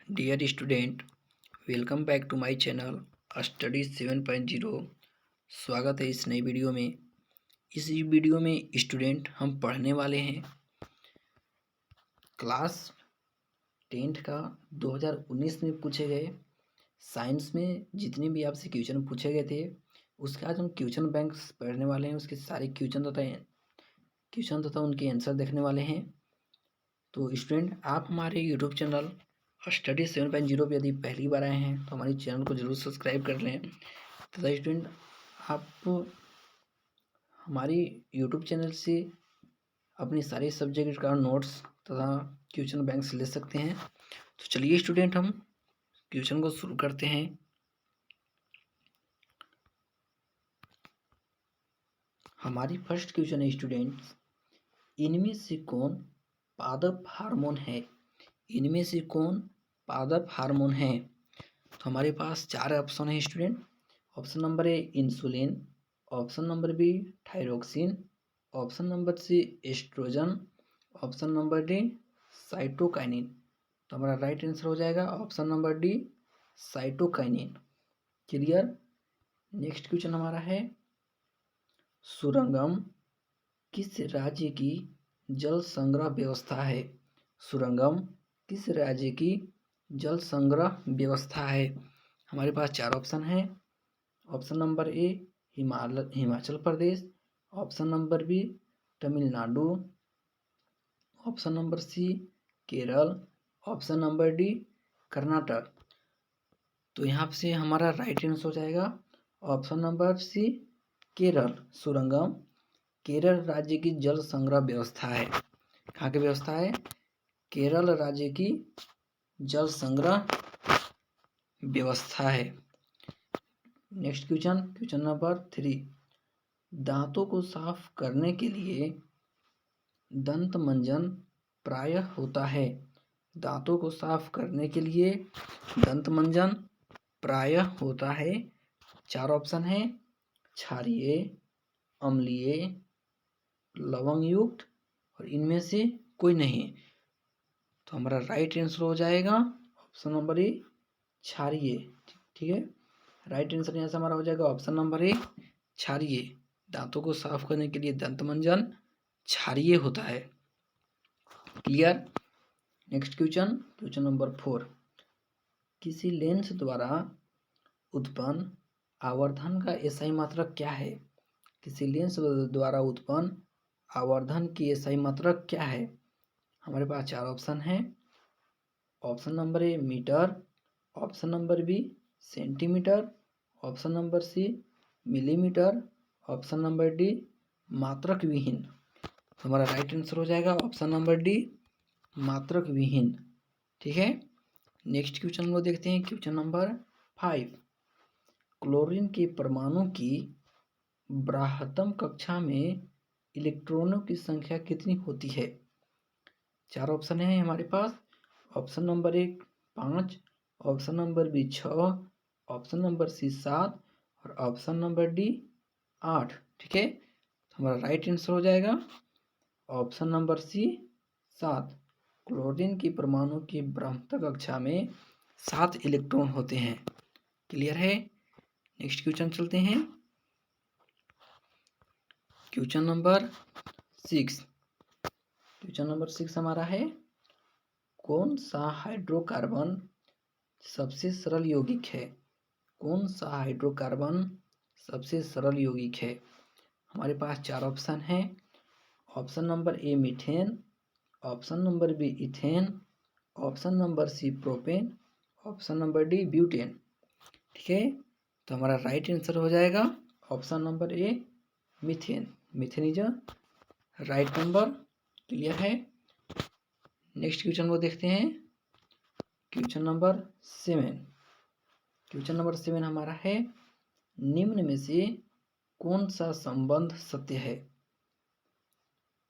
Dear student, welcome back to my channel study 7.0। स्वागत है इस नई वीडियो में। इस वीडियो में स्टूडेंट हम पढ़ने वाले हैं क्लास 10th का 2019 में पूछे गए साइंस में जितने भी आपसे क्वेश्चन पूछे गए थे उसका आज हम क्वेश्चन बैंक पढ़ने वाले हैं। उसके सारे क्वेश्चन तथा उनके आंसर देखने वाले हैं। तो स्टूडेंट, आप हमारे यूट्यूब चैनल स्टडी 7.0 पे यदि पहली बार आए हैं तो हमारे चैनल को जरूर सब्सक्राइब कर लें तथा स्टूडेंट आप हमारी यूट्यूब चैनल से अपनी सारी सब्जेक्ट का नोट्स तथा क्वेश्चन बैंक्स ले सकते हैं। तो चलिए स्टूडेंट, हम क्वेश्चन को शुरू करते हैं। हमारी फर्स्ट क्वेश्चन है स्टूडेंट्स, इनमें से कौन पादप हार्मोन है? इनमें से कौन पादप हार्मोन है? तो हमारे पास चार ऑप्शन है student. Option number A insulin, option number B thyroxine, option number C oestrogen, option number D cytokinin. तो हमारा राइट आंसर हो जाएगा option number D cytokinin. Clear. Next question हमारा है, सुरंगम किस राज्य की जल संग्रह व्यवस्था है? सुरंगम किस राज्य की जल संग्रह व्यवस्था है? हमारे पास चार ऑप्शन है। Option number A Himachal Pradesh, option number B Tamil Nadu, option number C Kerala, option number D Karnataka. तो यहाँ से हमारा राइट आंसर हो जाएगा ऑप्शन नंबर सी केरल। सुरंगम केरल राज्य की जल संग्रह व्यवस्था है। कहाँ की व्यवस्था है? केरल राज्य की जल संग्रह व्यवस्था है। नेक्स्ट क्वेश्चन नंबर 3, दांतों को साफ करने के लिए दंत मंजन प्रायः होता है। दांतों को साफ करने के लिए दंत मंजन प्रायः होता है। चार ऑप्शन है, क्षारीय, अम्लीय, लवंग युक्त और इनमें से कोई नहीं। तो हमारा राइट आंसर हो जाएगा ऑप्शन नंबर ए क्षारीय। ठीक है, राइट आंसर यहाँ से हमारा हो जाएगा ऑप्शन नंबर ए क्षारीय। दांतों को साफ करने के लिए दंत मंजन क्षारीय होता है। क्लियर। नेक्स्ट क्वेश्चन नंबर 4, किसी लेंस द्वारा उत्पन्न आवर्धन का एसआई मात्रक क्या है? किसी लेंस द्वारा उत्पन्न आवर्धन की एसआई मात्रक क्या है? हमारे पास चार ऑप्शन है। Option number A metre, option number B centimetre, option number C millimetre, option number D मात्रक विहीन। हमारा राइट आंसर हो जाएगा ऑप्शन नंबर डी मात्रक विहीन। ठीक है। नेक्स्ट क्वेश्चन को देखते हैं। क्वेश्चन नंबर 5, क्लोरीन के परमाणु की ब्राह्मतम कक्षा में इलेक्ट्रॉनों की संख्या कितनी होती है? चार ऑप्शन है हमारे पास। Option number 1 5, option number B 6, option number C 7 और ऑप्शन नंबर डी 8। ठीक है, हमारा राइट आंसर हो जाएगा ऑप्शन नंबर सी 7। क्लोरीन की परमाणु की ब्राह्मतम कक्षा में 7 इलेक्ट्रॉन होते हैं। क्लियर है। नेक्स्ट क्वेश्चन चलते हैं। Question number 6। क्वेश्चन नंबर 6 हमारा है, कौन सा हाइड्रोकार्बन सबसे सरल यौगिक है? कौन सा हाइड्रोकार्बन सबसे सरल यौगिक है? हमारे पास चार ऑप्शन है। Option number A methane, option number B ethane, option number C propane, option number D butane. ठीक है, तो हमारा राइट आंसर हो जाएगा option number A methane. Methane is right number. Clear है। नेक्स्ट क्वेश्चन को देखते हैं। Question number 7। क्वेश्चन नंबर 7 हमारा है, निम्न में से कौन सा संबंध सत्य है?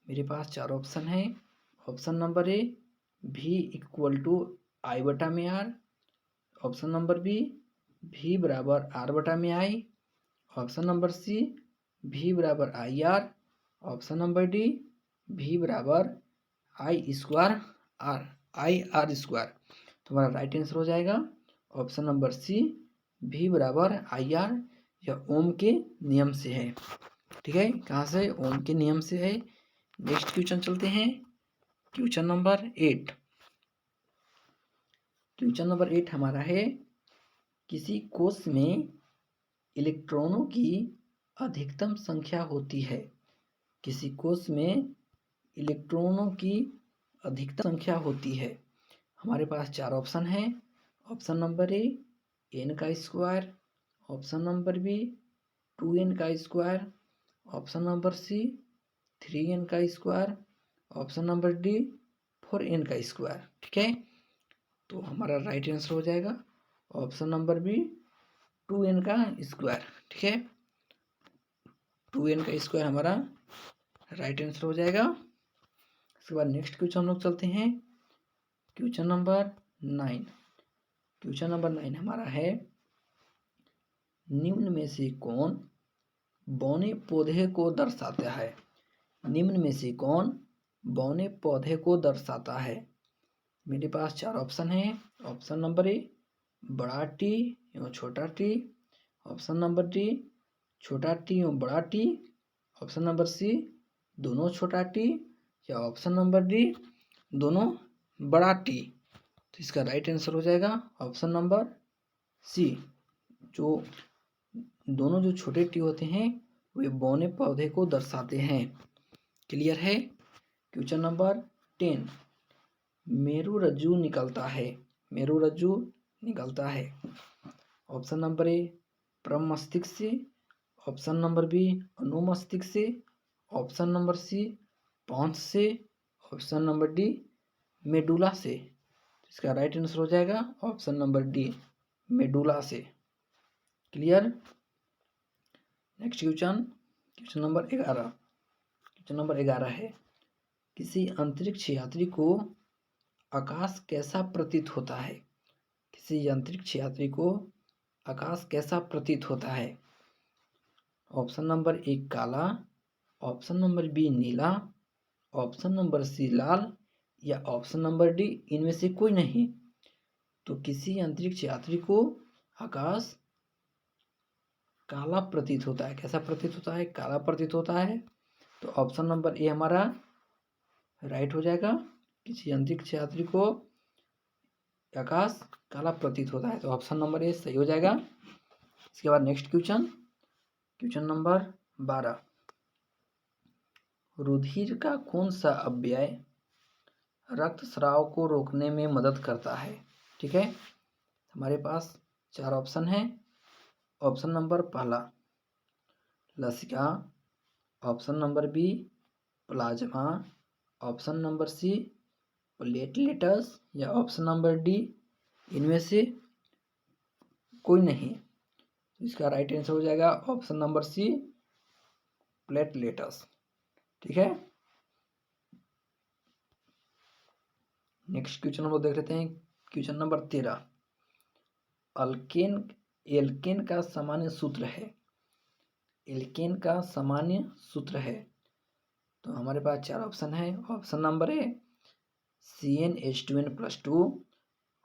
मेरे पास चार ऑप्शन है। Option number A V = I/R, option number B V = R/I, option number C V = IR, option number D V = IR²। तो हमारा राइट आंसर हो जाएगा ऑप्शन नंबर सी, V बराबर IR, यह ओम के नियम से है। ठीक है, कहाँ से? ओम के नियम से है। नेक्स्ट क्वेश्चन चलते हैं, क्वेश्चन नंबर 8। क्वेश्चन नंबर 8 हमारा है, किसी कोश में इलेक्ट्रॉनों की अधिकतम संख्या होती है। किसी कोश में इलेक्ट्रॉनों की अधिकतम संख्या होती है। हमारे पास 4 ऑप्शन है। ऑप्शन नंबर ए n का square, option number B 2n का स्क्वायर, ऑप्शन नंबर सी 3n का square, option number D 4n का स्क्वायर। ठीक है, तो हमारा राइट आंसर हो जाएगा ऑप्शन नंबर बी 2n का स्क्वायर। ठीक है, 2n का स्क्वायर हमारा राइट आंसर हो जाएगा। इसके बाद नेक्स्ट क्वेश्चन हम लोग चलते हैं, क्वेश्चन नंबर 9। क्वेश्चन नंबर 9 हमारा है, निम्न में से कौन बौने पौधे को दर्शाता है। निम्न में से कौन बौने पौधे को दर्शाता है। मेरे पास 4 ऑप्शन है। ऑप्शन नंबर ए बड़ा टी एवं छोटा टी, ऑप्शन नंबर डी छोटा टी एवं बड़ा टी, ऑप्शन नंबर सी दोनों छोटा टी, या ऑप्शन नंबर डी दोनों बड़ा टी। तो इसका राइट आंसर हो जाएगा ऑप्शन नंबर सी, जो दोनों जो छोटे टी होते हैं वे बौने पौधे को दर्शाते हैं। क्लियर है। क्वेश्चन नंबर 10, मेरुरज्जु निकलता है। मेरुरज्जु निकलता है। ऑप्शन नंबर ए प्रमस्तिष्क से, ऑप्शन नंबर बी अनुमस्तिष्क से, ऑप्शन नंबर सी पॉन्स से, ऑप्शन नंबर डी मेडुला से। इसका राइट आंसर हो जाएगा ऑप्शन नंबर डी मेडुला से। Clear. Next question, question number 11। Question number 11 है, किसी अंतरिक्ष यात्री को आकाश कैसा प्रतीत होता है। किसी अंतरिक्ष यात्री को आकाश कैसा प्रतीत होता है। ऑप्शन नंबर ए काला, ऑप्शन नंबर बी नीला, ऑप्शन नंबर सी लाल, या ऑप्शन नंबर डी इनमें से कोई नहीं। तो किसी अंतरिक्ष यात्री को आकाश काला प्रतीत होता है। कैसा प्रतीत होता है? काला प्रतीत होता है। तो ऑप्शन नंबर ए हमारा राइट हो जाएगा, किसी अंतरिक्ष यात्री को आकाश काला प्रतीत होता है। तो ऑप्शन नंबर ए सही हो जाएगा। इसके बाद नेक्स्ट क्वेश्चन, क्वेश्चन नंबर 12, रुधिर का कौन सा अवयव रक्तस्राव को रोकने में मदद करता है। ठीक है, हमारे पास 4 ऑप्शन है। ऑप्शन नंबर पहला लसिका, option number B plasma, option number C platelets, या ऑप्शन नंबर डी इनमें से कोई नहीं। इसका राइट आंसर हो जाएगा ऑप्शन नंबर सी प्लेटलेट्स। ठीक है, नेक्स्ट क्वेश्चन हम लोग देख लेते हैं, क्वेश्चन नंबर 13, एल्केन का सामान्य सूत्र है। एल्केन का सामान्य सूत्र है। तो हमारे पास 4 ऑप्शन है। Option number A CnH2n+2,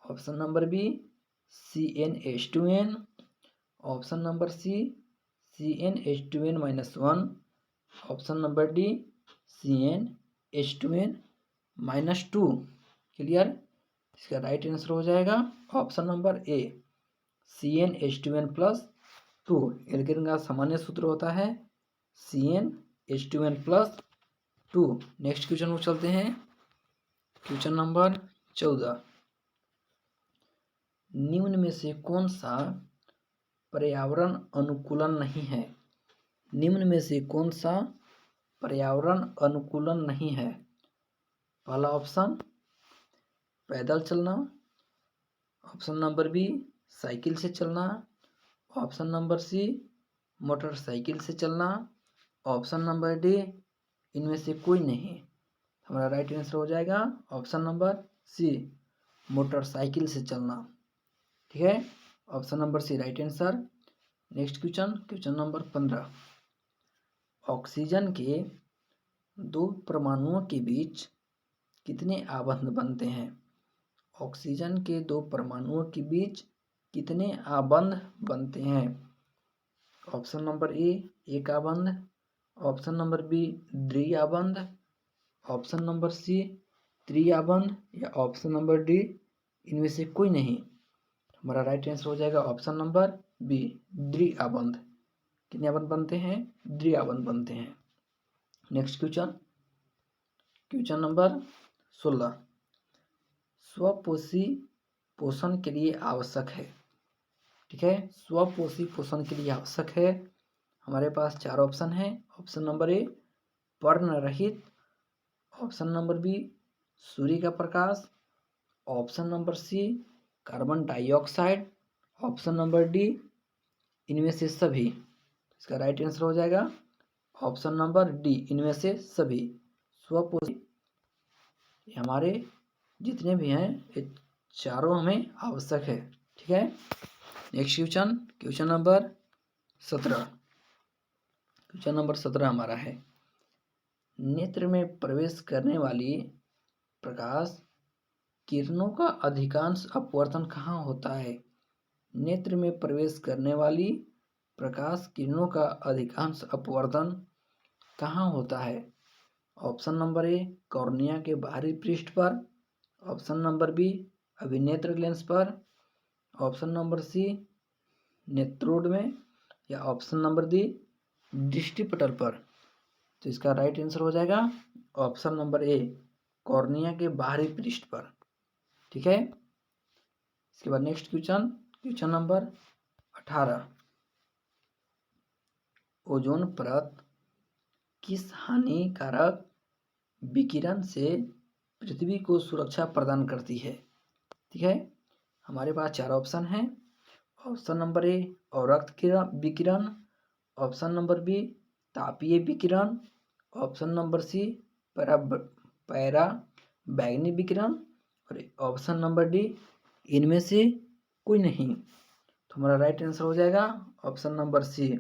option number B CnH2n, option number C CnH2n-1, option number D CnH2n-2। Clear. इसका राइट आंसर हो जाएगा option number A CnH2n+2। Alkene का सामान्य सूत्र होता है CnH2n+2। नेक्स्ट क्वेश्चन को चलते हैं, क्वेश्चन नंबर 14, निम्न में से कौन सा पर्यावरण अनुकूलन नहीं है। निम्न में से कौन सा पर्यावरण अनुकूलन नहीं है। पहला ऑप्शन पैदल चलना, ऑप्शन नंबर बी साइकिल से चलना, ऑप्शन नंबर सी मोटरसाइकिल से चलना, ऑप्शन नंबर डी इनमें से कोई नहीं। हमारा राइट आंसर हो जाएगा ऑप्शन नंबर सी मोटरसाइकिल से चलना। ठीक है, option number C right answer. Next question, question number 15, oxygen के 2 परमाणुओं के बीच कितने आबंध बनते हैं। ऑक्सीजन के दो परमाणुओं के बीच कितने आबंध बनते हैं? ऑप्शन नंबर ए एक आबंध, ऑप्शन नंबर बी द्विआबंध, ऑप्शन नंबर सी त्रिआबंध या ऑप्शन नंबर डी इनमें से कोई नहीं। हमारा राइट आंसर हो जाएगा ऑप्शन नंबर बी द्विआबंध। कितने आबंध बनते हैं? द्विआबंध बनते हैं। नेक्स्ट क्वेश्चन नंबर 16 स्वपोषी पोषण के लिए आवश्यक है। ठीक है, स्वपोषी पोषण के लिए आवश्यक है। हमारे पास चार ऑप्शन है। ऑप्शन नंबर ए पर्ण रहित, ऑप्शन नंबर बी सूर्य का प्रकाश, option number C carbon dioxide, option number D इनमें से सभी। इसका राइट आंसर हो जाएगा ऑप्शन नंबर डी इनमें से सभी। स्वपोषी हमारे जितने भी हैं ये चारों हमें आवश्यक है। ठीक है, next question number 17। Question number 17 हमारा है नेत्र में प्रवेश करने वाली प्रकाश किरणों का अधिकांश अपवर्तन कहाँ होता है? नेत्र में प्रवेश करने वाली प्रकाश किरणों का अधिकांश अपवर्तन कहाँ होता है? ऑप्शन नंबर ए कॉर्निया के बाहरी पृष्ठ पर, ऑप्शन नंबर बी अभिनेत्र लेंस पर, ऑप्शन नंबर सी नेत्रोड में या ऑप्शन नंबर डी दृष्टिपटल पर। तो इसका राइट आंसर हो जाएगा ऑप्शन नंबर ए कॉर्निया के बाहरी पृष्ठ पर। ठीक है, इसके बाद नेक्स्ट क्वेश्चन नंबर 18 ओजोन परत किस हानिकारक विकिरण से पृथ्वी को सुरक्षा प्रदान करती है? ठीक है, हमारे पास चार ऑप्शन हैं। ऑप्शन नंबर ए अवरक्त विकिरण, ऑप्शन नंबर बी तापीय विकिरण, ऑप्शन नंबर सी पैरा बैगनी विकिरण और ऑप्शन नंबर डी इनमें से कोई नहीं। तो हमारा राइट आंसर हो जाएगा ऑप्शन नंबर सी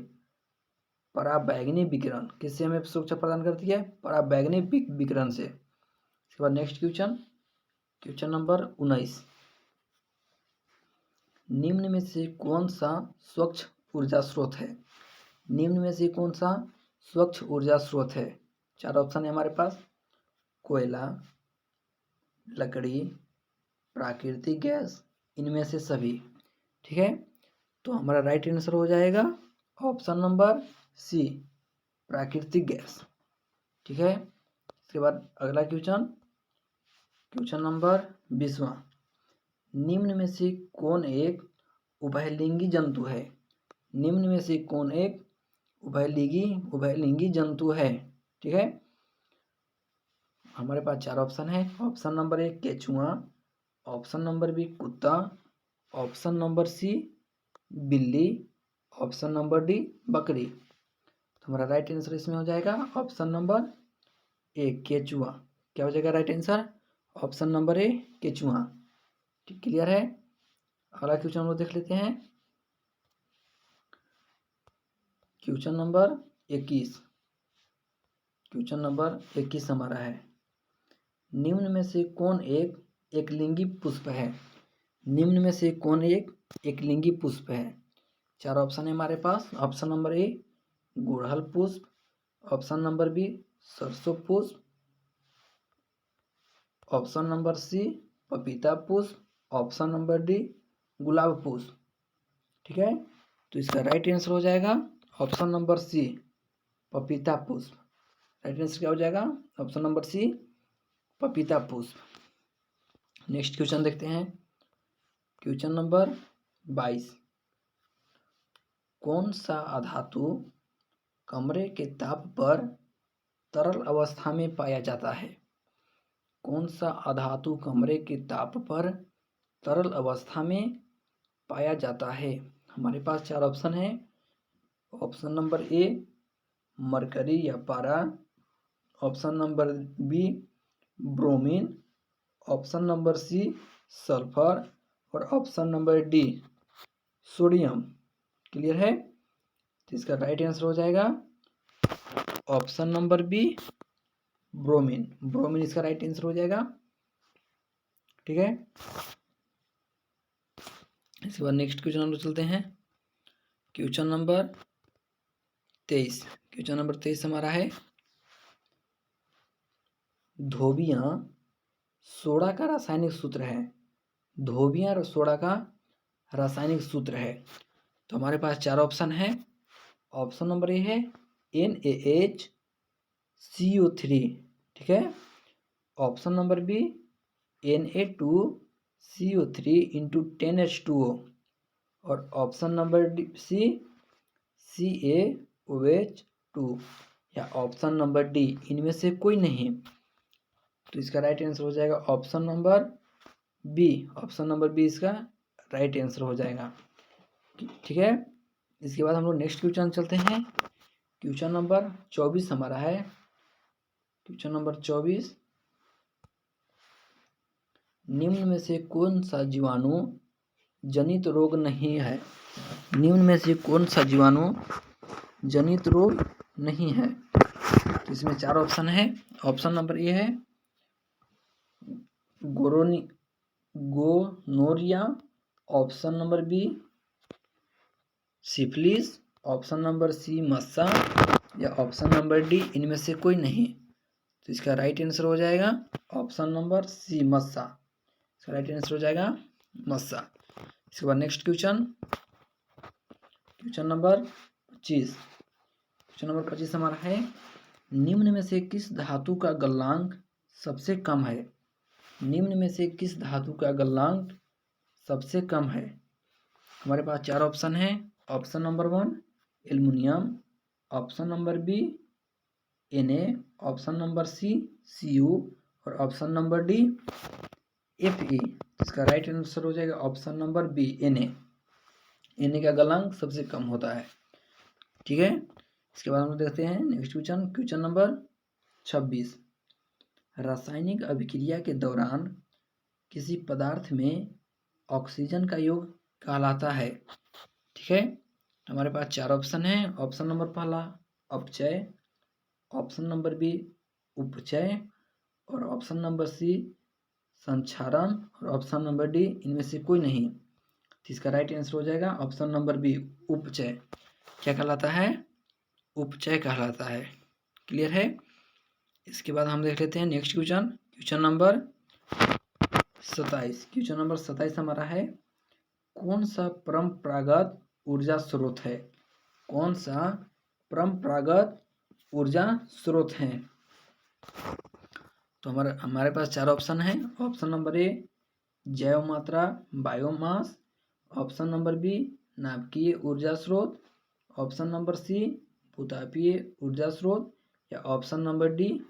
पराबैंगनी विकिरण। किससे हमें सुरक्षा प्रदान करती है? पराबैंगनी विकिरण से। इसके बाद नेक्स्ट क्वेश्चन नंबर 19 निम्न में से कौन सा स्वच्छ ऊर्जा स्रोत है? निम्न में से कौन सा स्वच्छ ऊर्जा स्रोत है? चार ऑप्शन है हमारे पास कोयला, लकड़ी, प्राकृतिक गैस, इनमें से सभी। ठीक है, तो हमारा राइट आंसर हो जाएगा ऑप्शन नंबर सी प्राकृतिक गैस। ठीक है, इसके बाद अगला क्वेश्चन नंबर 20 निम्न में से कौन एक उभयलिंगी जंतु है? निम्न में से कौन एक उभयलिंगी जंतु है? ठीक है, हमारे पास चार ऑप्शन है। ऑप्शन नंबर ए केचुआ, ऑप्शन नंबर बी कुत्ता, ऑप्शन नंबर सी बिल्ली, ऑप्शन नंबर डी बकरी। तो हमारा राइट आंसर इसमें हो जाएगा ऑप्शन नंबर ए केचुआ। क्या हो जाएगा राइट आंसर? ऑप्शन नंबर ए केचुआ। ठीक, क्लियर है। अगला क्वेश्चन हम लोग देख लेते हैं। Question number 21। क्वेश्चन नंबर 21 हमारा है निम्न में से कौन एक लिंगी पुष्प है? निम्न में से कौन एक लिंगी पुष्प है? चार ऑप्शन है हमारे पास। ऑप्शन नंबर ए गुड़हल पुष्प, ऑप्शन नंबर बी सरसों पुष्प, ऑप्शन नंबर सी पपीता पुष्प, ऑप्शन नंबर डी गुलाब पुष्प। ठीक है, तो इसका राइट आंसर हो जाएगा ऑप्शन नंबर सी पपीता पुष्प। राइट आंसर क्या हो जाएगा? ऑप्शन नंबर सी पपीता पुष्प। नेक्स्ट क्वेश्चन देखते हैं। क्वेश्चन नंबर 22 कौन सा अधातु कमरे के ताप पर तरल अवस्था में पाया जाता है? कौन सा अधातु कमरे के ताप पर तरल अवस्था में पाया जाता है? हमारे पास चार ऑप्शन है। ऑप्शन नंबर ए मरकरी या पारा, option number B bromine, option number C sulphur और option number D sodium. Clear है, तो इसका राइट आंसर हो जाएगा option number B bromine. Bromine इसका राइट आंसर हो जाएगा। ठीक है। इसके बाद नेक्स्ट क्वेश्चन हम लोग चलते हैं। Question number 23। क्वेश्चन नंबर 23 हमारा है, धोबियां सोडा का रासायनिक सूत्र है। धोबियां सोडा का रासायनिक सूत्र है। तो हमारे पास चार ऑप्शन है। ऑप्शन नंबर ए है NaHCO3, ठीक है। Option number B Na2CO3 × 10H2O और ऑप्शन नंबर सी CaOH2 या ऑप्शन नंबर डी इनमें से कोई नहीं। तो इसका राइट आंसर हो जाएगा option number B. Option number B इसका राइट आंसर हो जाएगा, ठीक है। इसके बाद हम लोग नेक्स्ट क्वेश्चन चलते हैं। क्वेश्चन नंबर 24 हमारा है। क्वेश्चन नंबर 24, निम्न में से कौन सा जीवाणु जनित रोग नहीं है। निम्न में से कौन सा जीवाणु जनित रोग नहीं है। तो इसमें चार ऑप्शन है। ऑप्शन नंबर ए है gonorrhoea, option number B syphilis, option number C मस्सा या ऑप्शन नंबर डी इनमें से कोई नहीं। तो इसका राइट आंसर हो जाएगा ऑप्शन नंबर सी मस्सा। इसका राइट आंसर हो जाएगा मस्सा। इसके बाद next question, question number 25। Question number 25 हमारा है, निम्न में से किस धातु का गलनांक सबसे कम है। निम्न में से किस धातु का गलनांक सबसे कम है। हमारे पास चार ऑप्शन है। Option number 1 aluminium, option number B Na, option number C Cu और ऑप्शन नंबर डी Fe। इसका राइट आंसर हो जाएगा option number B Na। Na का गलनांक सबसे कम होता है, ठीक है। इसके बाद हम लोग देखते हैं नेक्स्ट क्वेश्चन। क्वेश्चन नंबर 26, रासायनिक अभिक्रिया के दौरान किसी पदार्थ में ऑक्सीजन का योग कहलाता है, ठीक है। हमारे पास चार ऑप्शन है। ऑप्शन नंबर पहला अपचय, ऑप्शन नंबर बी उपचय और ऑप्शन नंबर सी संक्षारण और ऑप्शन नंबर डी इनमें से कोई नहीं। तो इसका राइट आंसर हो जाएगा ऑप्शन नंबर बी उपचय। क्या कहलाता है, उपचय कहलाता है, क्लियर है। इसके बाद हम देख लेते हैं next question. Question number 27। Question number 27 हमारा है, कौन सा परंपरागत ऊर्जा स्रोत है। कौन सा परंपरागत ऊर्जा स्रोत है। तो हमारे पास चार ऑप्शन है। ऑप्शन नंबर ए जैव मात्रा बायोमास, ऑप्शन नंबर बी नाभिकीय ऊर्जा स्रोत, ऑप्शन नंबर सी भूतापीय ऊर्जा स्रोत या ऑप्शन नंबर डी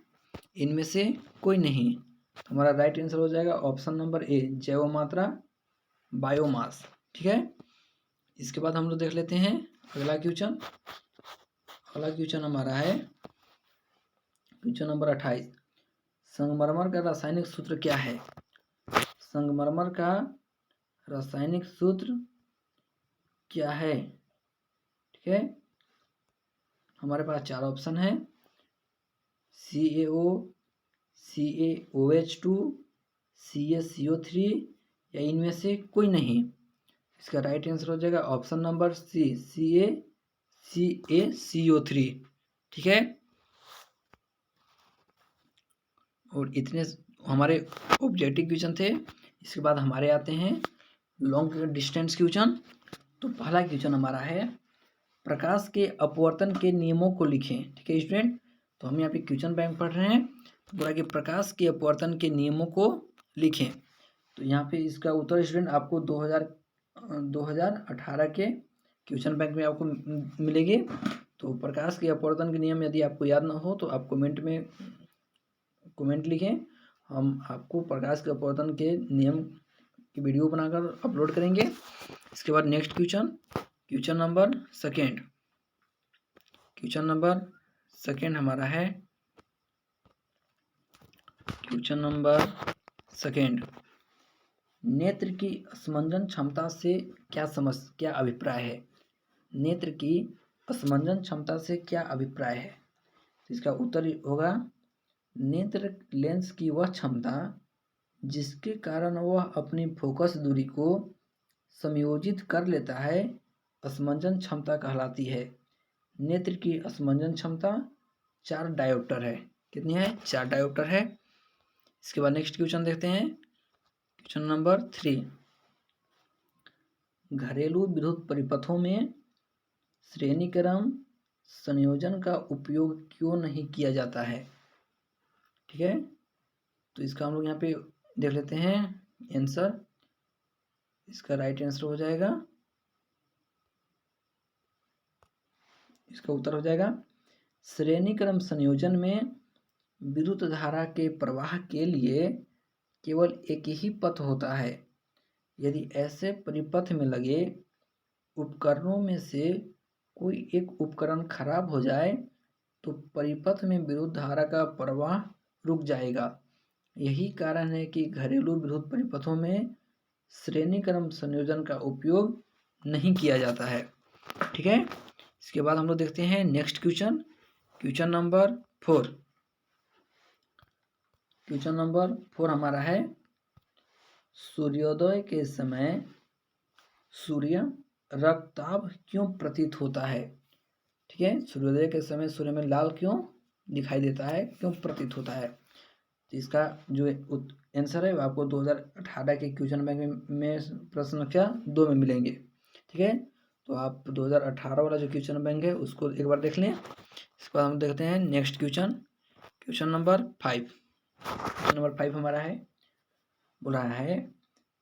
इनमें से कोई नहीं। तो हमारा राइट आंसर हो जाएगा ऑप्शन नंबर ए जैव मात्रा बायोमास, ठीक है। इसके बाद हम लोग देख लेते हैं अगला क्वेश्चन। अगला क्वेश्चन हमारा है क्वेश्चन नंबर 28, संगमरमर का रासायनिक सूत्र क्या है। संगमरमर का रासायनिक सूत्र क्या है, ठीक है। हमारे पास चार ऑप्शन है। CaO, CaOH2, CaCO3 या इनमें से कोई नहीं। इसका राइट आंसर हो जाएगा ऑप्शन नंबर सी CaCO3, ठीक है। और इतने हमारे ऑब्जेक्टिव क्वेश्चन थे। इसके बाद हमारे आते हैं लॉन्ग डिस्टेंस क्वेश्चन। तो पहला क्वेश्चन हमारा है, प्रकाश के अपवर्तन के नियमों को लिखें, ठीक है स्टूडेंट। तो हम यहाँ पे क्वेश्चन बैंक पढ़ रहे हैं। तो बोला कि प्रकाश के अपवर्तन के नियमों को लिखें। तो यहाँ पे इसका उत्तर स्टूडेंट आपको 2018 के क्वेश्चन बैंक में आपको मिलेगी। तो प्रकाश के अपवर्तन के नियम यदि आपको याद ना हो तो आप कमेंट लिखें। हम आपको प्रकाश के अपवर्तन के नियम की वीडियो बनाकर अपलोड करेंगे। इसके बाद next question number second. Question number second हमारा है क्वेश्चन नंबर सेकेंड, नेत्र की असमंजन क्षमता से क्या अभिप्राय है। नेत्र की असमंजन क्षमता से क्या अभिप्राय है। तो इसका उत्तर होगा नेत्र लेंस की वह क्षमता जिसके कारण वह अपनी फोकस दूरी को समायोजित कर लेता है, असमंजन क्षमता कहलाती है। नेत्र की असमंजन क्षमता 4 डायोप्टर है। कितनी है? 4 डायोप्टर है। इसके बाद नेक्स्ट क्वेश्चन देखते हैं, क्वेश्चन नंबर 3। घरेलू विद्युत परिपथों में श्रेणीक्रम संयोजन का उपयोग क्यों नहीं किया जाता है? ठीक है, तो इसका हम लोग यहाँ पे देख लेते हैं आंसर। इसका राइट आंसर हो जाएगा, इसका उत्तर हो जाएगा श्रेणीक्रम संयोजन में विद्युत धारा के प्रवाह के लिए केवल एक ही पथ होता है। यदि ऐसे परिपथ में लगे उपकरणों में से कोई एक उपकरण खराब हो जाए तो परिपथ में विद्युत धारा का प्रवाह रुक जाएगा। यही कारण है कि घरेलू विद्युत परिपथों में श्रेणीक्रम संयोजन का उपयोग नहीं किया जाता है। ठीक है, इसके बाद हम लोग देखते हैं next question, question number 4। Question number 4 हमारा है, सूर्योदय के समय सूर्य रक्ताभ क्यों प्रतीत होता है? ठीक है, सूर्योदय के समय सूर्य में लाल क्यों दिखाई देता है, क्यों प्रतीत होता है? तो इसका जो आंसर है वो आपको 2018 के क्वेश्चन बैंक में प्रश्न संख्या 2 में मिलेंगे। ठीक है, तो आप 2018 वाला जो क्वेश्चन बैंक है उसको एक बार देख लें। इसके बाद हम देखते हैं next question, question number 5। Question number 5 हमारा है, बोल रहा है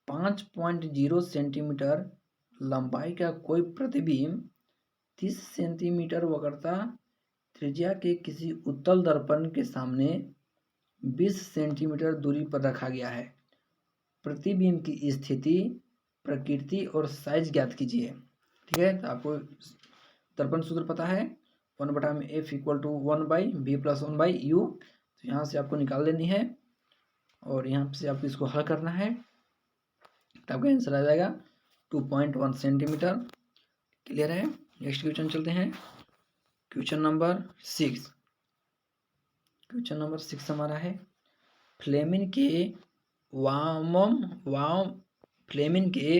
5.0 सेंटीमीटर लंबाई का कोई प्रतिबिंब 30 सेंटीमीटर वक्रता त्रिज्या के किसी उत्तल दर्पण के सामने 20 सेंटीमीटर दूरी पर रखा गया है। प्रतिबिंब की स्थिति, प्रकृति और साइज ज्ञात कीजिए। ठीक है, तो आपको दर्पण सूत्र पता है, 1/f = 1/v+1/u। तो यहाँ से आपको निकाल लेनी है और यहाँ से आपको इसको हल करना है, तो आपका आंसर आ जाएगा 2.1 सेंटीमीटर। क्लियर है? नेक्स्ट क्वेश्चन चलते हैं, क्वेश्चन नंबर 6। क्वेश्चन नंबर 6 हमारा है, फ्लेमिंग के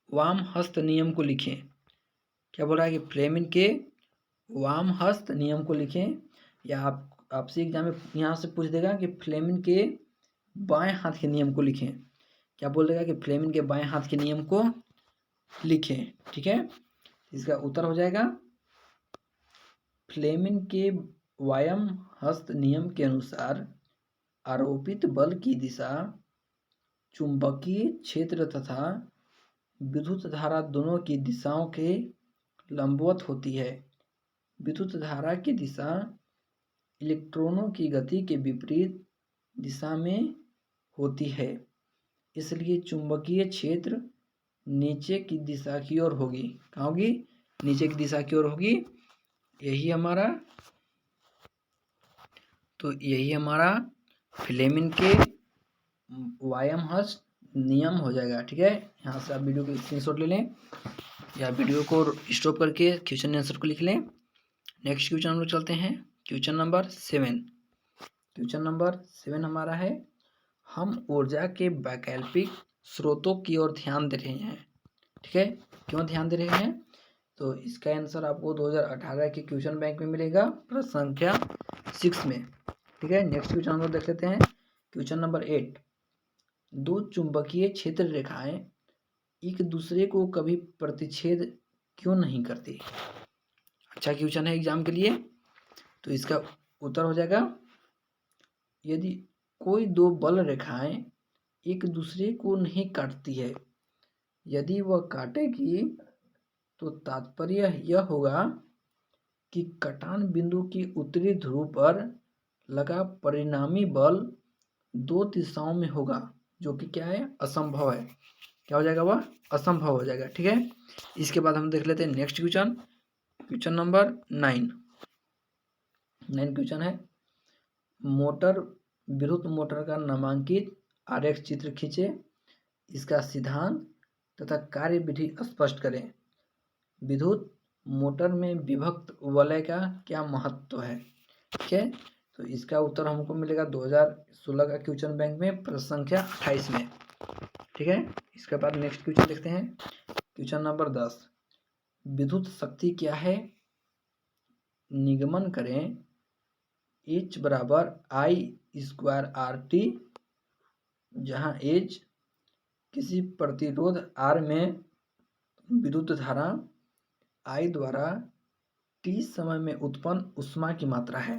वाम हस्त नियम को लिखें। क्या बोल रहा है कि फ्लेमिंग के वाम हस्त नियम को लिखें, या आपसे एग्जाम में यहाँ से पूछ देगा कि फ्लेमिंग के बाएं हाथ के नियम को लिखें। क्या बोल देगा कि फ्लेमिंग के बाएं हाथ के नियम को लिखें। ठीक है, इसका उत्तर हो जाएगा फ्लेमिंग के वायम हस्त नियम के अनुसार आरोपित बल की दिशा चुंबकीय क्षेत्र तथा विद्युत धारा दोनों की दिशाओं के लंबवत होती है। विद्युत धारा की दिशा इलेक्ट्रॉनों की गति के विपरीत दिशा में होती है, इसलिए चुंबकीय क्षेत्र नीचे की दिशा की ओर होगी। कहाँ होगी? नीचे की दिशा की ओर होगी। यही हमारा फ्लेमिंग के वायम हस्त नियम हो जाएगा। ठीक है, यहाँ से आप वीडियो को स्क्रीनशॉट ले लें या वीडियो को स्टॉप करके क्वेश्चन आंसर को लिख लें। नेक्स्ट क्वेश्चन हम लोग चलते हैं, क्वेश्चन नंबर 7। क्वेश्चन नंबर 7 हमारा है, हम ऊर्जा के वैकल्पिक स्रोतों की ओर ध्यान दे रहे हैं। ठीक है, क्यों ध्यान दे रहे हैं? तो इसका आंसर आपको 2018 के क्वेश्चन बैंक में मिलेगा, प्रश्न संख्या 6 में। ठीक है, नेक्स्ट क्वेश्चन हम लोग देख लेते हैं, क्वेश्चन नंबर 8। दो चुंबकीय क्षेत्र रेखाएं एक दूसरे को कभी प्रतिच्छेद क्यों नहीं करती? अच्छा क्वेश्चन है एग्जाम के लिए। तो इसका उत्तर हो जाएगा, यदि कोई दो बल रेखाएं एक दूसरे को नहीं काटती है, यदि वह काटेगी तो तात्पर्य यह होगा कि कटान बिंदु की उत्तरी ध्रुव पर लगा परिणामी बल दो दिशाओं में होगा, जो कि क्या है? असंभव है। क्या हो जाएगा? वह असंभव हो जाएगा। ठीक है, इसके बाद हम देख लेते हैं next question, question number 9 question है, विद्युत मोटर का नामांकित आरेख चित्र खींचे, इसका सिद्धांत तथा कार्य विधि स्पष्ट करें। विद्युत मोटर में विभक्त वलय का क्या महत्व है? ठीक है, तो इसका उत्तर हमको मिलेगा 2016 का क्वेश्चन बैंक में प्रश्न संख्या 28 में। ठीक है, इसके बाद नेक्स्ट क्वेश्चन देखते हैं। क्वेश्चन नंबर 10, विद्युत शक्ति क्या है? निगमन करें H बराबर I²RT, जहाँ H किसी प्रतिरोध R में विद्युत धारा I द्वारा T समय में उत्पन्न ऊष्मा की मात्रा है।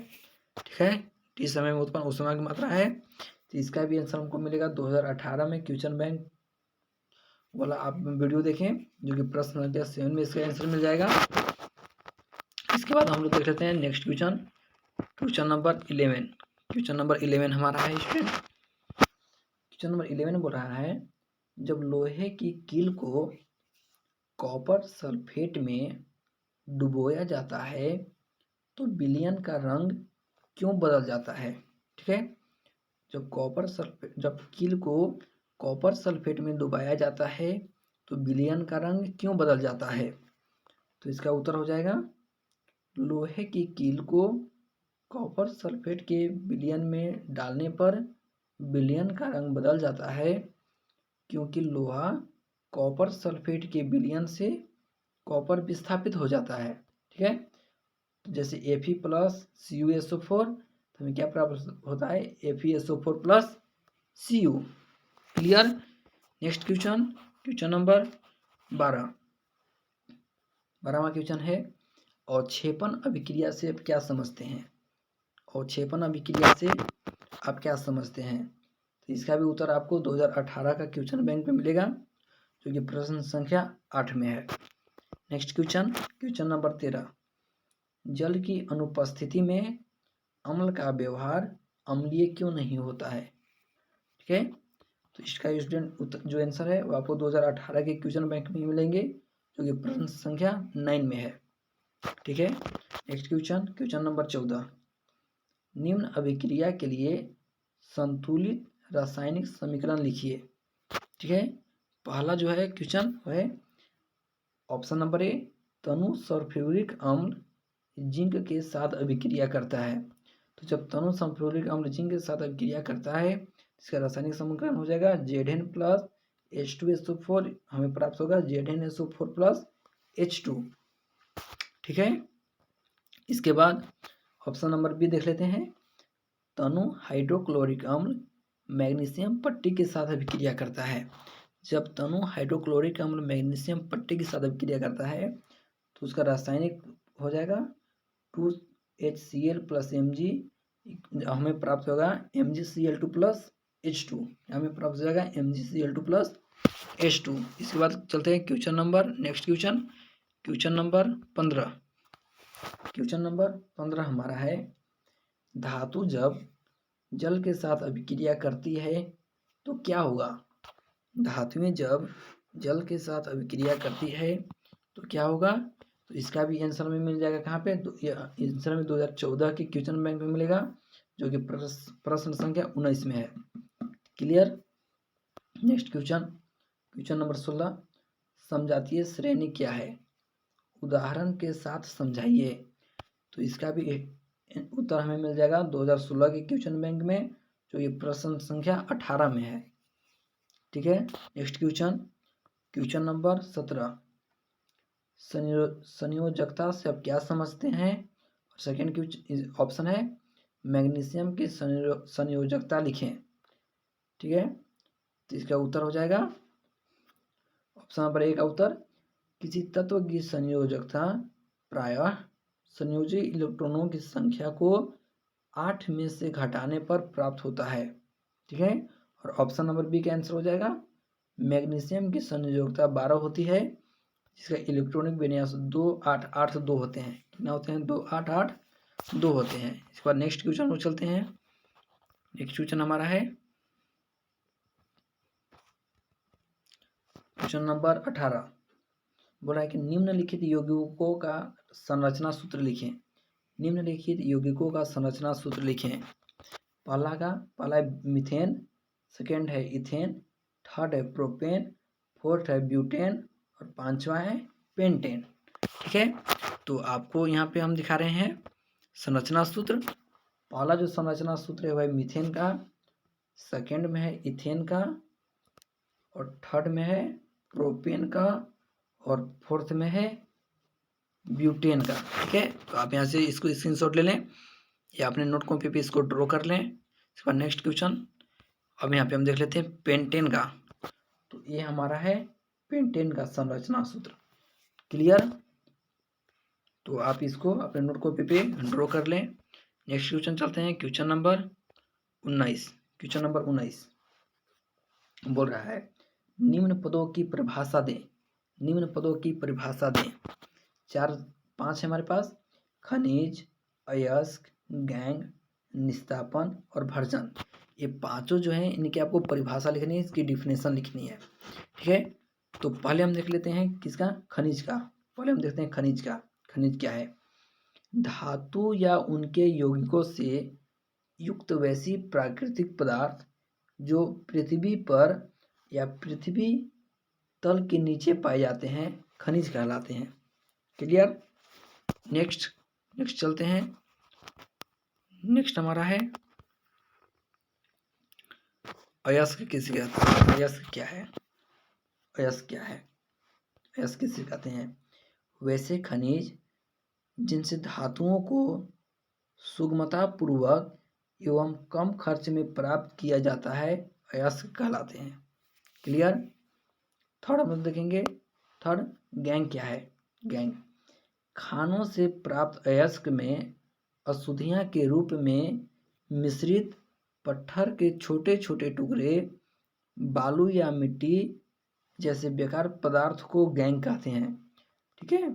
ठीक है, T समय में उत्पन्न ऊष्मा की मात्रा है। तो इसका भी आंसर हमको मिलेगा 2018 में क्वेश्चन बैंक वाला आप वीडियो देखें, जो कि प्रश्न संख्या 7 में इसका आंसर मिल जाएगा। इसके बाद हम लोग देख लेते हैं next question, question number 11। Question number 11 हमारा है स्टूडेंट, क्वेश्चन नंबर 11 बोल रहा है, जब लोहे की कील को कॉपर सल्फेट में डुबोया जाता है तो विलयन का रंग क्यों बदल जाता है? ठीक है, जब कील को कॉपर सल्फेट में डुबाया जाता है तो विलयन का रंग क्यों बदल जाता है? तो इसका उत्तर हो जाएगा, लोहे की कील को कॉपर सल्फेट के विलयन में डालने पर विलयन का रंग बदल जाता है, क्योंकि लोहा कॉपर सल्फेट के विलयन से कॉपर विस्थापित हो जाता है। ठीक है, तो जैसे Fe प्लस CuSO4, तो हमें क्या प्राप्त होता है? FeSO4 plus Cu। Clear. Next question, question number 12वां क्वेश्चन है, अवक्षेपण अभिक्रिया से आप क्या समझते हैं? अवक्षेपण अभिक्रिया से आप क्या समझते हैं? तो इसका भी उत्तर आपको 2018 का क्वेश्चन बैंक में मिलेगा, जो कि प्रश्न संख्या 8 में है। नेक्स्ट क्वेश्चन, क्वेश्चन नंबर 13, जल की अनुपस्थिति में अम्ल का व्यवहार अम्लीय क्यों नहीं होता है? ठीक है, तो इसका स्टूडेंट जो आंसर है वो आपको 2018 के क्वेश्चन बैंक में मिलेंगे, जो कि प्रश्न संख्या 9 में है। ठीक है, नेक्स्ट क्वेश्चन, क्वेश्चन नंबर 14, निम्न अभिक्रिया के लिए संतुलित रासायनिक समीकरण लिखिए। ठीक है, पहला जो है क्वेश्चन है ऑप्शन नंबर ए, तनु सल्फ्यूरिक अम्ल जिंक के साथ अभिक्रिया करता है। तो जब तनु सल्फ्यूरिक अम्ल जिंक के साथ अभिक्रिया करता है, इसका रासायनिक समीकरण हो जाएगा Zn प्लस H2SO4, हमें प्राप्त होगा ZnSO4 प्लस H2। ठीक है, इसके बाद ऑप्शन नंबर बी देख लेते हैं, तनु हाइड्रोक्लोरिक अम्ल मैग्नीशियम पट्टी के साथ अभिक्रिया करता है। जब तनु हाइड्रोक्लोरिक अम्ल मैग्नीशियम पट्टी के साथ अभिक्रिया करता है तो उसका रासायनिक हो जाएगा 2HCl प्लस Mg, हमें प्राप्त होगा MgCl2 प्लस H2, हमें प्राप्त हो जाएगा MgCl2 प्लस H2। इसके बाद चलते हैं question number, next question, question number 15। Question number 15 हमारा है, धातु जब जल के साथ अभिक्रिया करती है तो क्या होगा? धातुएं जब जल के साथ अभिक्रिया करती है तो क्या होगा? तो इसका भी आंसर में मिल जाएगा कहाँ पे? आंसर में 2014 के क्वेश्चन बैंक में मिलेगा, जो कि प्रश्न संख्या 19 में है। Clear. Next question, question number 16, समजातीय श्रेणी क्या है? उदाहरण के साथ समझाइए। तो इसका भी उत्तर हमें मिल जाएगा 2016 के क्वेश्चन बैंक में, जो ये प्रश्न संख्या 18 में है। ठीक है, नेक्स्ट क्वेश्चन, क्वेश्चन नंबर 17, संयोजकता से आप क्या समझते हैं? सेकेंड क्वेश्चन ऑप्शन है मैग्नीशियम की संयोजकता लिखें। ठीक है, तो इसका उत्तर हो जाएगा ऑप्शन नंबर ए का उत्तर, किसी तत्व की संयोजकता प्रायः संयोजी इलेक्ट्रॉनों की संख्या को 8 में से घटाने पर प्राप्त होता है। ठीक है, और ऑप्शन नंबर बी का आंसर हो जाएगा, मैग्नीशियम की संयोजकता 12 होती है, जिसका इलेक्ट्रॉनिक विन्यास 2 8 8 2 होते हैं। कितना होते हैं? 2 8 8 2 होते हैं। इसके बाद नेक्स्ट क्वेश्चन को चलते हैं। नेक्स्ट क्वेश्चन हमारा है क्वेश्चन नंबर 18, बोला है कि निम्नलिखित यौगिकों का संरचना सूत्र लिखें। निम्नलिखित यौगिकों का संरचना सूत्र लिखें। पहला है मीथेन, सेकेंड है इथेन, थर्ड है प्रोपेन, फोर्थ है ब्यूटेन और पांचवा है पेंटेन। ठीक है, तो आपको यहाँ पे हम दिखा रहे हैं संरचना सूत्र। पहला जो संरचना सूत्र है वह मीथेन का, सेकेंड में है इथेन का, और थर्ड में है प्रोपेन का, और फोर्थ में है ब्यूटेन का। ठीक है, तो आप यहाँ से इसको स्क्रीनशॉट ले लें या अपने नोट कॉपी पे इसको ड्रॉ कर लें। इसके बाद नेक्स्ट क्वेश्चन, अब यहाँ पे हम देख लेते हैं पेंटेन का। तो ये हमारा है पेंटेन का संरचना सूत्र। क्लियर, तो आप इसको अपने नोट कॉपी पे ड्रॉ कर लें। नेक्स्ट क्वेश्चन चलते हैं, क्वेश्चन नंबर 19। क्वेश्चन नंबर 19 बोल रहा है निम्न पदों की परिभाषा दें। निम्न पदों की परिभाषा दें। 4-5 है हमारे पास, खनिज, अयस्क, गैंग, निस्तापन और भर्जन। ये पांचों जो हैं इनकी आपको परिभाषा लिखनी है, इसकी डिफिनेशन लिखनी है। ठीक है, तो पहले हम देख लेते हैं किसका, खनिज का। पहले हम देखते हैं खनिज का। खनिज क्या है, धातु या उनके यौगिकों से युक्त वैसी प्राकृतिक पदार्थ जो पृथ्वी पर या पृथ्वी तल के नीचे पाए जाते हैं खनिज कहलाते हैं। क्लियर, नेक्स्ट चलते हैं। नेक्स्ट हमारा है अयस्क किसे कहते हैं। अयस्क क्या है, अयस्क क्या है, अयस्क किसे कहते हैं, वैसे खनिज जिनसे धातुओं को सुगमता पूर्वक एवं कम खर्च में प्राप्त किया जाता है अयस्क कहलाते हैं। क्लियर, थर्ड हम देखेंगे। थर्ड, गैंग क्या है। गैंग खानों से प्राप्त अयस्क में अशुद्धियां के रूप में मिश्रित पत्थर के छोटे छोटे टुकड़े, बालू या मिट्टी जैसे बेकार पदार्थ को गैंग कहते हैं। ठीक है,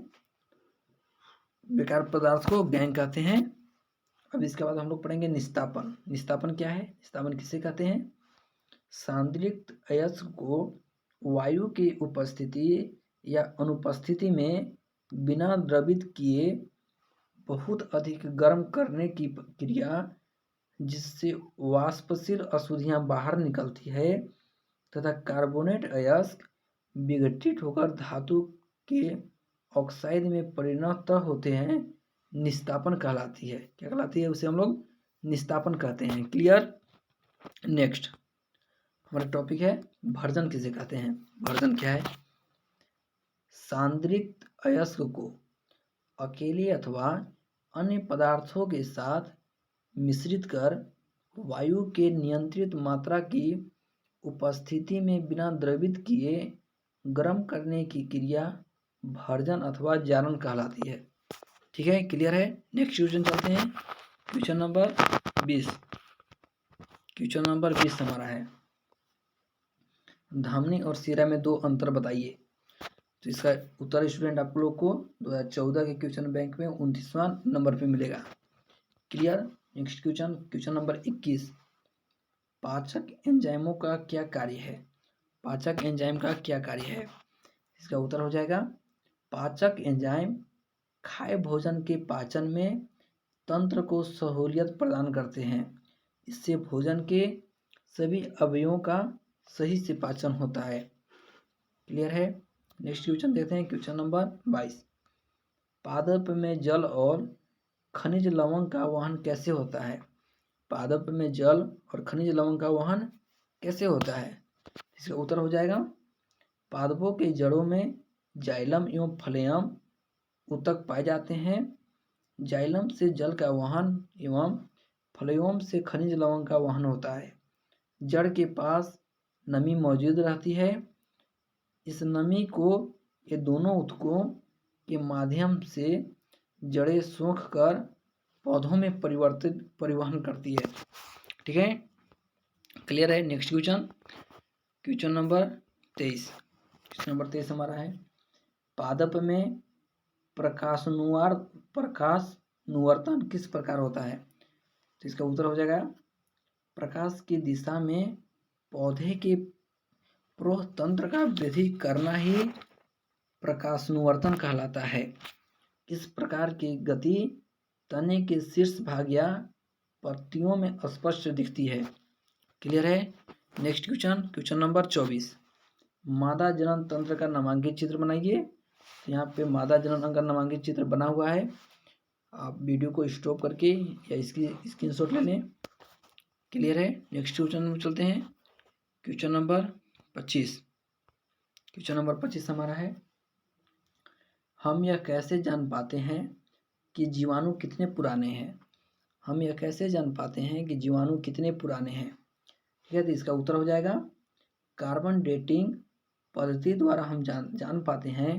बेकार पदार्थ को गैंग कहते हैं। अब इसके बाद हम लोग पढ़ेंगे निस्तापन। निस्तापन क्या है, निस्तापन किसे कहते हैं, सांद्रित अयस्क को वायु की उपस्थिति या अनुपस्थिति में बिना द्रवित किए बहुत अधिक गर्म करने की क्रिया जिससे वाष्पशील अशुद्धियां बाहर निकलती है तथा कार्बोनेट अयस्क विघटित होकर धातु के ऑक्साइड में परिणत होते हैं, निस्तापन कहलाती है। क्या कहलाती है, उसे हम लोग निस्तापन कहते हैं। क्लियर, नेक्स्ट हमारा टॉपिक है भर्जन किसे कहते हैं। भर्जन क्या है, सांद्रित अयस्क को अकेले अथवा अन्य पदार्थों के साथ मिश्रित कर वायु के नियंत्रित मात्रा की उपस्थिति में बिना द्रवित किए गर्म करने की क्रिया भर्जन अथवा जारण कहलाती है। ठीक है, क्लियर है। नेक्स्ट क्वेश्चन चलते हैं, क्वेश्चन नंबर 20। क्वेश्चन नंबर 20 हमारा है धमनी और सिरा में दो अंतर बताइए। तो इसका उत्तर स्टूडेंट आप लोग को 2014 के क्वेश्चन बैंक में 29वां नंबर पे मिलेगा। Clear, next question, question number 21 पाचक एंजाइमों का क्या कार्य है। पाचक एंजाइम का क्या कार्य है, इसका उत्तर हो जाएगा पाचक एंजाइम खाए भोजन के पाचन में तंत्र को सहूलियत प्रदान करते हैं। इससे भोजन के सभी अवयवों का सही से पाचन होता है। क्लियर है, नेक्स्ट क्वेश्चन देखते हैं, क्वेश्चन नंबर 22 पादप में जल और खनिज लवण का वहन कैसे होता है। पादप में जल और खनिज लवण का वहन कैसे होता है, इसका उत्तर हो जाएगा पादपों के जड़ों में जाइलम एवं फ्लोएम ऊतक पाए जाते हैं। जाइलम से जल का वहन एवं फ्लोएम से खनिज लवण का वहन होता है। जड़ के पास नमी मौजूद रहती है। इस नमी को ये दोनों ऊतकों के माध्यम से जड़ें सोख कर पौधों में परिवहन करती है। ठीक है, क्लियर है। Next question, question number 23। Question number 23 हमारा है पादप में प्रकाश अनुवर्तन किस प्रकार होता है। तो इसका उत्तर हो जाएगा प्रकाश की दिशा में पौधे के प्रोह तंत्र का वृद्धि करना ही प्रकाशानुवर्तन कहलाता है। इस प्रकार की गति तने के शीर्ष भाग या पत्तियों में स्पष्ट दिखती है। क्लियर है। नेक्स्ट क्वेश्चन, क्वेश्चन नंबर 24 मादा जनन तंत्र का नामांकित चित्र बनाइए। तो यहाँ पे मादा जनन का नामांकित चित्र बना हुआ है। आप वीडियो को स्टॉप करके या इसकी स्क्रीनशॉट ले लें। क्लियर है। नेक्स्ट क्वेश्चन में चलते हैं। Question number 25। क्वेश्चन नंबर 25 हमारा है, हम यह कैसे जान पाते हैं कि जीवाणु कितने पुराने हैं। हम यह कैसे जान पाते हैं कि जीवाणु कितने पुराने हैं। ठीक है, तो इसका उत्तर हो जाएगा कार्बन डेटिंग पद्धति द्वारा हम जान पाते हैं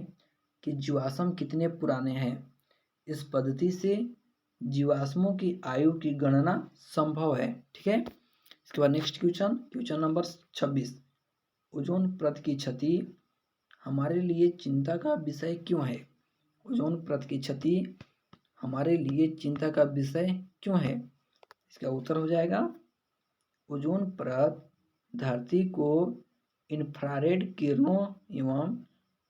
कि जीवाश्म कितने पुराने हैं। इस पद्धति से जीवाश्मों की आयु की गणना संभव है। ठीक है। इसके बाद नेक्स्ट क्वेश्चन नंबर 26। ओजोन परत की क्षति हमारे लिए चिंता का विषय क्यों है। ओजोन परत की क्षति हमारे लिए चिंता का विषय क्यों है। इसका उत्तर हो जाएगा ओजोन परत धरती को इंफ्रारेड किरणों एवं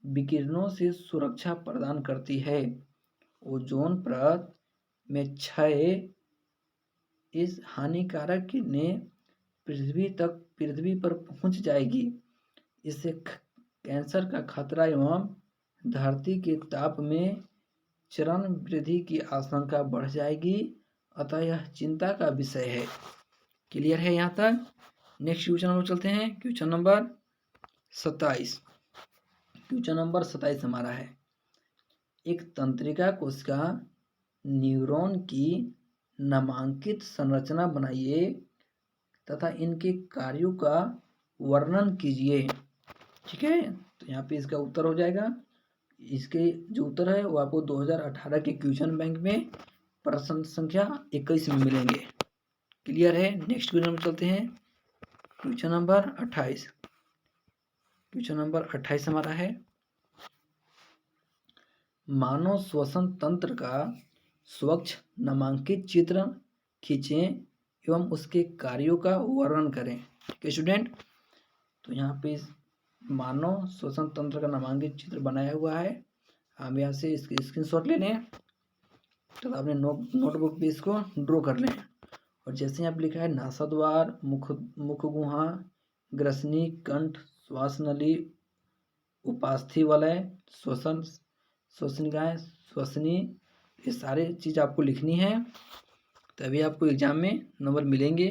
विकिरणों से सुरक्षा प्रदान करती है। ओजोन परत में क्षय इस हानिकारक किरणें पृथ्वी पर पहुंच जाएगी। इससे कैंसर का खतरा एवं धरती के ताप में चरण वृद्धि की आशंका बढ़ जाएगी। अतः यह चिंता का विषय है। क्लियर है यहाँ तक। नेक्स्ट क्वेश्चन में चलते हैं। Question number 27। क्वेश्चन नंबर 27 हमारा है, एक तंत्रिका कोशिका न्यूरॉन की नामांकित संरचना बनाइए तथा इनके कार्यों का वर्णन कीजिए। ठीक है, तो यहाँ पे इसका उत्तर हो जाएगा, इसके जो उत्तर है वो आपको 2018 के क्वेश्चन बैंक में प्रश्न संख्या 21 में मिलेंगे। क्लियर है। नेक्स्ट क्वेश्चन में चलते हैं। Question number 28। क्वेश्चन नंबर 28 हमारा है, मानव श्वसन तंत्र का स्वच्छ नामांकित चित्र खींचें एवं उसके कार्यों का वर्णन करें। ठीक है स्टूडेंट, तो यहाँ पे मानव श्वसन तंत्र का नामांकित चित्र बनाया हुआ है। हम यहाँ से इसकी स्क्रीनशॉट ले लें तो अपने नोटबुक पे इसको ड्रॉ कर लें। और जैसे यहाँ पे लिखा है नासाद्वार, मुख गुहा, ग्रसनी, कंठ, श्वास नली, उपास्थि वलय, श्वसनिकाएं, श्वसनी, ये सारे चीज़ आपको लिखनी है, तभी आपको एग्जाम में नंबर मिलेंगे।